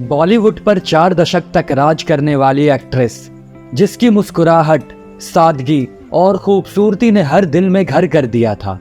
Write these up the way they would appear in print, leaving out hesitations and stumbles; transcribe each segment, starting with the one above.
बॉलीवुड पर 4 दशक तक राज करने वाली एक्ट्रेस, जिसकी मुस्कुराहट, सादगी और खूबसूरती ने हर दिल में घर कर दिया था।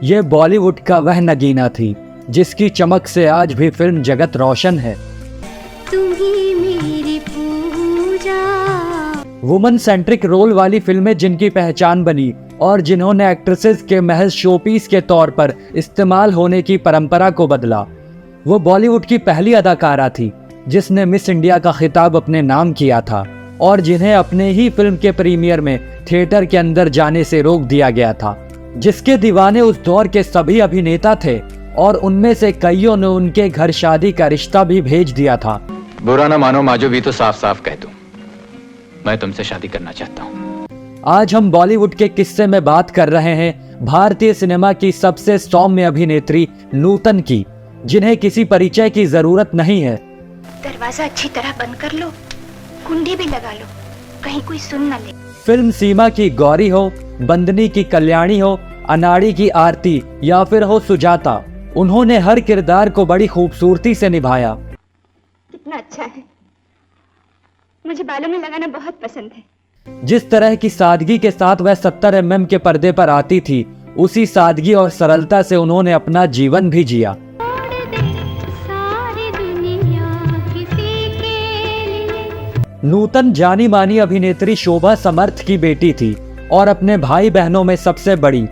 ये बॉलीवुड का वह नगीना थी जिसकी चमक से आज भी फिल्म जगत रोशन है। तुम्ही मेरी पूजा। वुमन सेंट्रिक रोल वाली फिल्में जिनकी पहचान बनी और जिन्होंने एक्ट्रेसेस के महज शोपीस के तौर पर इस्तेमाल होने की परंपरा को बदला, वो बॉलीवुड की पहली अदाकारा थी जिसने मिस इंडिया का खिताब अपने नाम किया था और जिन्हें अपने ही फिल्म के प्रीमियर में थिएटर के अंदर जाने से रोक दिया गया था, जिसके दीवाने उस दौर के सभी अभिनेता थे और उनमें से कईयों ने उनके घर शादी का रिश्ता भी भेज दिया था। बुरा ना मानो माजो, भी तो साफ साफ कह दूं, मैं तुमसे शादी करना चाहता हूँ। आज हम बॉलीवुड के किस्से में बात कर रहे हैं भारतीय सिनेमा की सबसे सौम्य अभिनेत्री नूतन की, जिन्हें किसी परिचय की जरूरत नहीं है। दरवाजा अच्छी तरह बंद कर लो, कुंडी भी लगा लो, कहीं कोई सुन न ले। फिल्म सीमा की गौरी हो, बंदनी की कल्याणी हो, अनाड़ी की आरती या फिर हो सुजाता, उन्होंने हर किरदार को बड़ी खूबसूरती से निभाया। कितना अच्छा है, मुझे बालों में लगाना बहुत पसंद है। जिस तरह की सादगी के साथ वह 70 mm के पर्दे पर आती थी, उसी सादगी और सरलता से उन्होंने अपना जीवन भी जिया। नूतन जानी मानी अभिनेत्री शोभा समर्थ की बेटी थी और अपने भाई बहनों में सबसे बड़ी।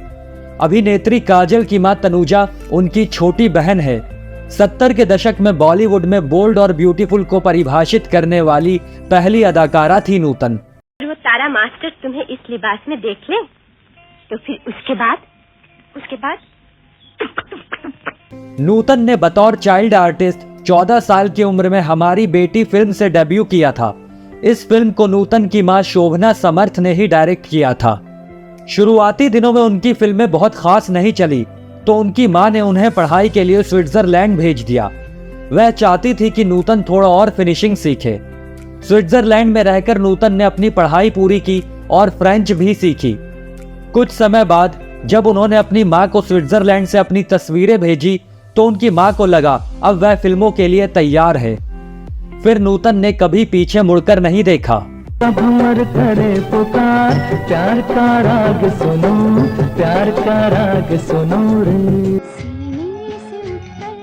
अभिनेत्री काजल की मां तनुजा उनकी छोटी बहन है। 70 के दशक में बॉलीवुड में बोल्ड और ब्यूटीफुल को परिभाषित करने वाली पहली अदाकारा थी नूतन। वो तारा मास्टर तुम्हें इस लिबास में देख ले तो फिर उसके बाद नूतन ने बतौर चाइल्ड आर्टिस्ट 14 साल की उम्र में हमारी बेटी फिल्म से डेब्यू किया था। इस फिल्म को नूतन की मां शोभना समर्थ ने ही डायरेक्ट किया था। शुरुआती दिनों में उनकी फिल्में बहुत खास नहीं चली तो उनकी मां ने उन्हें पढ़ाई के लिए स्विट्जरलैंड भेज दिया। वह चाहती थी कि नूतन थोड़ा और फिनिशिंग सीखे। स्विट्जरलैंड में रहकर नूतन ने अपनी पढ़ाई पूरी की और फ्रेंच भी सीखी। कुछ समय बाद जब उन्होंने अपनी मां को स्विट्जरलैंड से अपनी तस्वीरें भेजी तो उनकी मां को लगा अब वह फिल्मों के लिए तैयार है। फिर नूतन ने कभी पीछे मुड़कर नहीं देखा। अब हमर करे पुकार, प्यार का राग सुनो, प्यार का राग सुनो रे। सीने से उठकर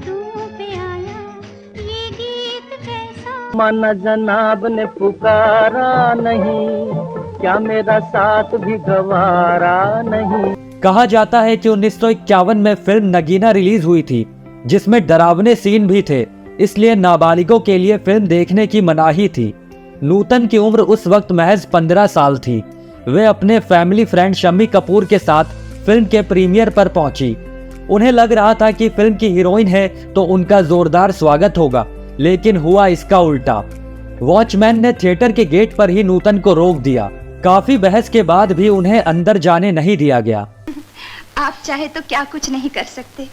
होठों पे आया ये गीत कैसा। माना जनाब ने पुकारा नहीं, क्या मेरा साथ भी गवारा नहीं। कहा जाता है कि 1951 में फिल्म नगीना रिलीज हुई थी जिसमें डरावने सीन भी थे, इसलिए नाबालिगों के लिए फिल्म देखने की मनाही थी। नूतन की उम्र उस वक्त महज 15 साल थी। वे अपने फैमिली फ्रेंड शम्मी कपूर के साथ फिल्म के प्रीमियर पर पहुंची। उन्हें लग रहा था कि फिल्म की हीरोइन है तो उनका जोरदार स्वागत होगा, लेकिन हुआ इसका उल्टा। वॉचमैन ने थिएटर के गेट पर ही नूतन को रोक दिया। काफी बहस के बाद भी उन्हें अंदर जाने नहीं दिया गया। आप चाहे तो क्या कुछ नहीं कर सकते,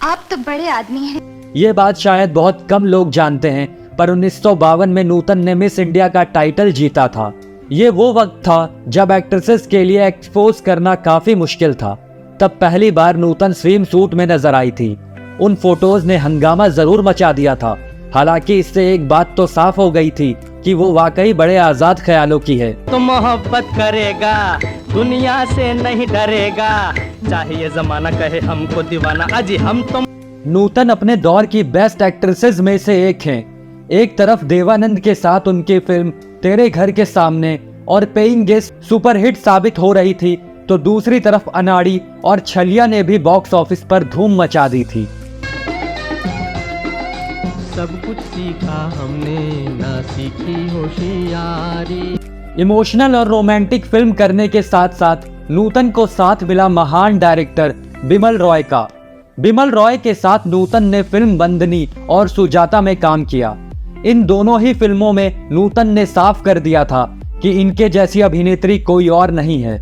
आप तो बड़े आदमी हैं। ये बात शायद बहुत कम लोग जानते हैं, पर 1952 में नूतन ने मिस इंडिया का टाइटल जीता था। ये वो वक्त था जब एक्ट्रेसेस के लिए एक्सपोज करना काफी मुश्किल था। तब पहली बार नूतन स्विम सूट में नजर आई थी। उन फोटोज ने हंगामा जरूर मचा दिया था। हालांकि इससे एक बात तो साफ हो गई थी कि वो वाकई बड़े आजाद ख्यालों की है। तो मोहब्बत करेगा, दुनिया से नहीं डरेगा, चाहे ये जमाना कहे हमको दीवाना, अजी हम तो। नूतन अपने दौर की बेस्ट एक्ट्रेसेस में से एक हैं। एक तरफ देवानंद के साथ उनकी फिल्म तेरे घर के सामने और पेइंग गेस्ट सुपरहिट साबित हो रही थी, तो दूसरी तरफ अनाड़ी और छलिया ने भी बॉक्स ऑफिस पर धूम मचा दी थी। सब कुछ सीखा हमने, ना सीखी होशियारी। इमोशनल और रोमांटिक फिल्म करने के साथ साथ नूतन को साथ मिला महान डायरेक्टर बिमल रॉय का। बिमल रॉय के साथ नूतन ने फिल्म बंदनी और सुजाता में काम किया। इन दोनों ही फिल्मों में नूतन ने साफ कर दिया था कि इनके जैसी अभिनेत्री कोई और नहीं है,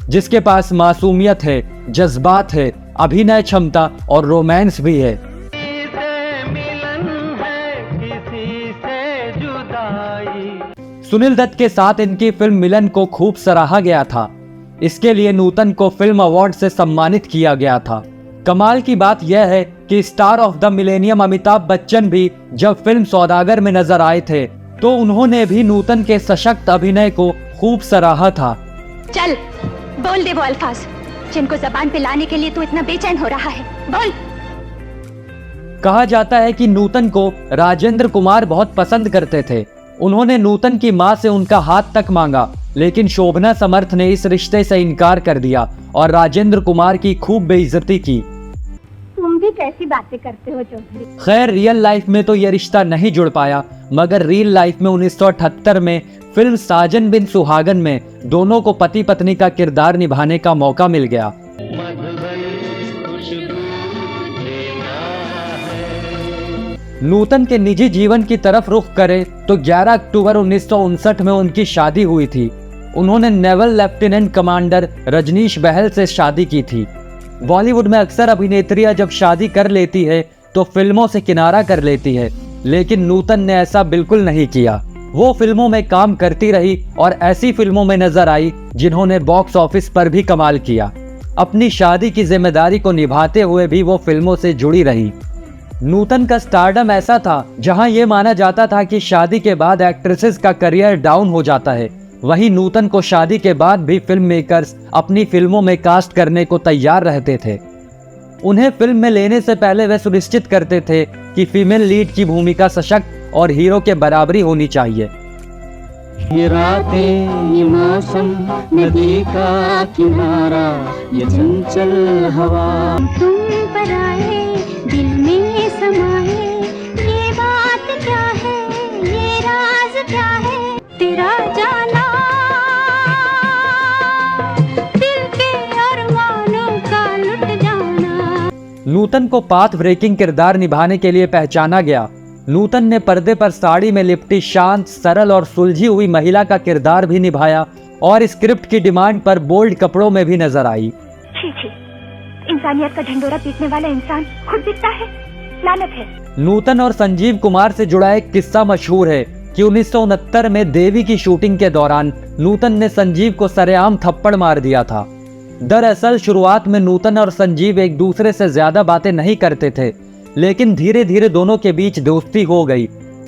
जिसके पास मासूमियत है, जज्बात है, अभिनय क्षमता और रोमांस भी है। सुनील दत्त के साथ इनकी फिल्म मिलन को खूब सराहा गया था। इसके लिए नूतन को फिल्म अवार्ड से सम्मानित किया गया था। कमाल की बात यह है कि star of the millennium Amitabh Bachchan भी जब फिल्म सौदागर में नजर आए थे तो उन्होंने भी नूतन के सशक्त अभिनय को खूब सराहा था। चल बोल दे वो अल्फाज जिनको जबान पे लाने के लिए तू इतना बेचैन हो रहा है, बोल। कहा जाता है कि नूतन को राजेंद्र कुमार बहुत पसंद करते थे। उन्होंने नूतन की मां से उनका हाथ तक मांगा, लेकिन शोभना समर्थ ने इस रिश्ते से इनकार कर दिया और राजेंद्र कुमार की खूब बेइज्जती की। तुम भी कैसी बातें करते हो चौधरी। खैर रियल लाइफ में तो यह रिश्ता नहीं जुड़ पाया, मगर रियल लाइफ में 1978 में फिल्म साजन बिन सुहागन में दोनों को पति पत्नी का किरदार निभाने का मौका मिल गया। नूतन के निजी जीवन की तरफ रुख करें तो 11 अक्टूबर 1959 में उनकी शादी हुई थी। उन्होंने नेवल लेफ्टिनेंट कमांडर रजनीश बहल से शादी की थी। बॉलीवुड में अक्सर अभिनेत्रियां जब शादी कर लेती है तो फिल्मों से किनारा कर लेती है, लेकिन नूतन ने ऐसा बिल्कुल नहीं किया। वो फिल्मों में काम करती रही और ऐसी फिल्मों में नजर आई जिन्होंने बॉक्स ऑफिस पर भी कमाल किया। अपनी शादी की जिम्मेदारी को निभाते हुए भी वो फिल्मों से जुड़ी रही। नूतन का स्टारडम ऐसा था जहां ये माना जाता था कि शादी के बाद एक्ट्रेसेस का करियर डाउन हो जाता है। वहीं नूतन को शादी के बाद भी फिल्म मेकर्स अपनी फिल्मों में कास्ट करने को तैयार रहते थे। उन्हें फिल्म में लेने से पहले वे सुनिश्चित करते थे कि फीमेल लीड की भूमिका सशक्त और हीरो के बराबरी होनी चाहिए। ये रातें, ये मौसम, नदी का किनारा, ये चंचल हवा, तुम पर आए दिल में समाए, ये बात क्या है, ये राज क्या है, तेरा जाना दिल के अरमानों का लुट जाना। नूतन को पाथ ब्रेकिंग किरदार निभाने के लिए पहचाना गया। नूतन ने पर्दे पर साड़ी में लिपटी शांत, सरल और सुलझी हुई महिला का किरदार भी निभाया और स्क्रिप्ट की डिमांड पर बोल्ड कपड़ों में भी नजर आई। छी छी, इंसानियत का झंडोरा पीटने वाला इंसान खुद दिखता है, लानत है। नूतन और संजीव कुमार से जुड़ा एक किस्सा मशहूर है कि 1969 में देवी की शूटिंग के दौरान नूतन ने संजीव को सरेआम थप्पड़ मार दिया था। दरअसल शुरुआत में नूतन और संजीव एक दूसरे से ज्यादा बातें नहीं करते थे, लेकिन धीरे धीरे दोनों के बीच दोस्ती हो गई।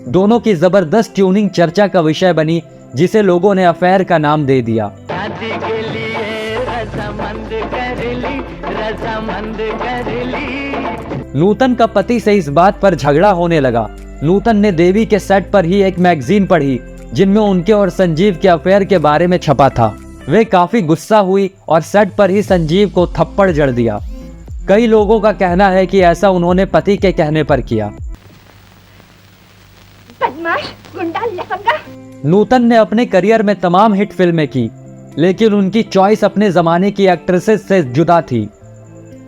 दोनों की जबरदस्त ट्यूनिंग चर्चा का विषय बनी, जिसे लोगों ने अफेयर का नाम दे दिया। नूतन का पति से इस बात पर झगड़ा होने लगा। नूतन ने देवी के सेट पर ही एक मैगजीन पढ़ी जिनमें उनके और संजीव के अफेयर के बारे में छपा था। वे काफी गुस्सा हुई और सेट पर ही संजीव को थप्पड़ जड़ दिया। कई लोगों का कहना है कि ऐसा उन्होंने पति के कहने पर किया। बदमाश, गुंडा, लफंगा। नूतन ने अपने करियर में तमाम हिट फिल्में की, लेकिन उनकी चॉइस अपने जमाने की एक्ट्रेसेस से जुदा थी।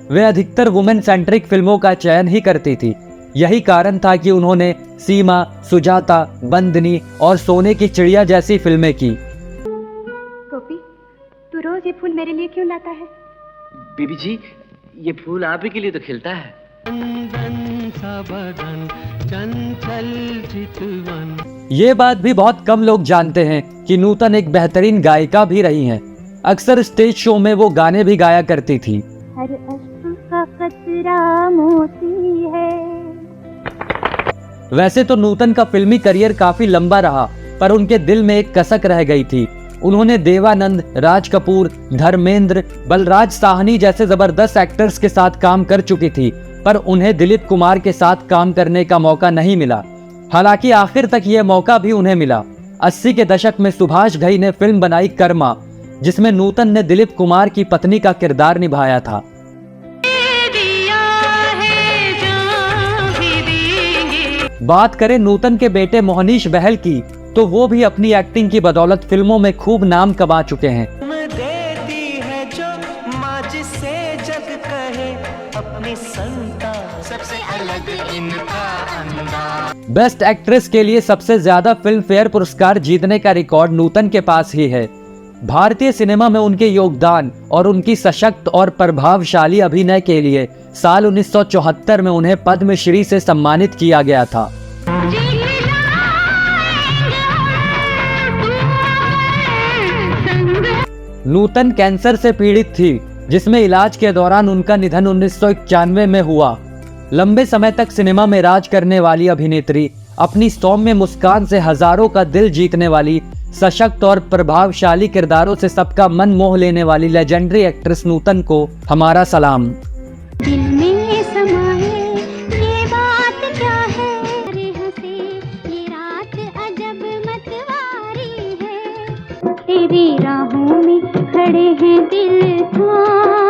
वे अधिकतर वुमेन सेंट्रिक फिल्मों का चयन ही करती थी। यही कारण था कि उन्होंने सीमा, सुजाता, बंदनी और सोने की चिड़िया जैसी फिल्में की। गोपी, तू रोज ये फूल मेरे लिए क्यों लाता है? बीबी जी, ये फूल आप ही के लिए तो खिलता है। ये बात भी बहुत कम लोग जानते हैं कि नूतन एक बेहतरीन गायिका भी रही हैं। अक्सर स्टेज शो में वो गाने भी गाया करती थी। हर अश्क का कतरा मोती है। वैसे तो नूतन का फिल्मी करियर काफी लंबा रहा, पर उनके दिल में एक कसक रह गई थी। उन्होंने देवानंद, राज कपूर, धर्मेंद्र, बलराज साहनी जैसे जबरदस्त एक्टर्स के साथ काम कर चुकी थी, पर उन्हें दिलीप कुमार के साथ काम करने का मौका नहीं मिला। हालांकि आखिर तक यह मौका भी उन्हें मिला। 80 के दशक में सुभाष घई ने फिल्म बनाई कर्मा, जिसमें नूतन ने दिलीप कुमार की पत्नी का किरदार निभाया था। बात करें नूतन के बेटे मोहनीश बहल की, तो वो भी अपनी एक्टिंग की बदौलत फिल्मों में खूब नाम कमा चुके हैं। देती है जो माँ जिसे जग कहे अपनी संतान, सबसे अलग इनका अंदाज। बेस्ट एक्ट्रेस के लिए सबसे ज्यादा फिल्म फेयर पुरस्कार जीतने का रिकॉर्ड नूतन के पास ही है। भारतीय सिनेमा में उनके योगदान और उनकी सशक्त और प्रभावशाली अभिनय के लिए साल 1974 में उन्हें पद्मश्री से सम्मानित किया गया था। नूतन कैंसर से पीड़ित थी, जिसमें इलाज के दौरान उनका निधन 1991 में हुआ। लंबे समय तक सिनेमा में राज करने वाली अभिनेत्री, अपनी सौम्य मुस्कान से हजारों का दिल जीतने वाली, सशक्त और प्रभावशाली किरदारों से सबका मन मोह लेने वाली लेजेंडरी एक्ट्रेस नूतन को हमारा सलाम। दिल में समाए ये बात क्या है, अरे हंसे ये रात अजब मतवारी है, तेरी राहों में खड़े हैं दिल थाम।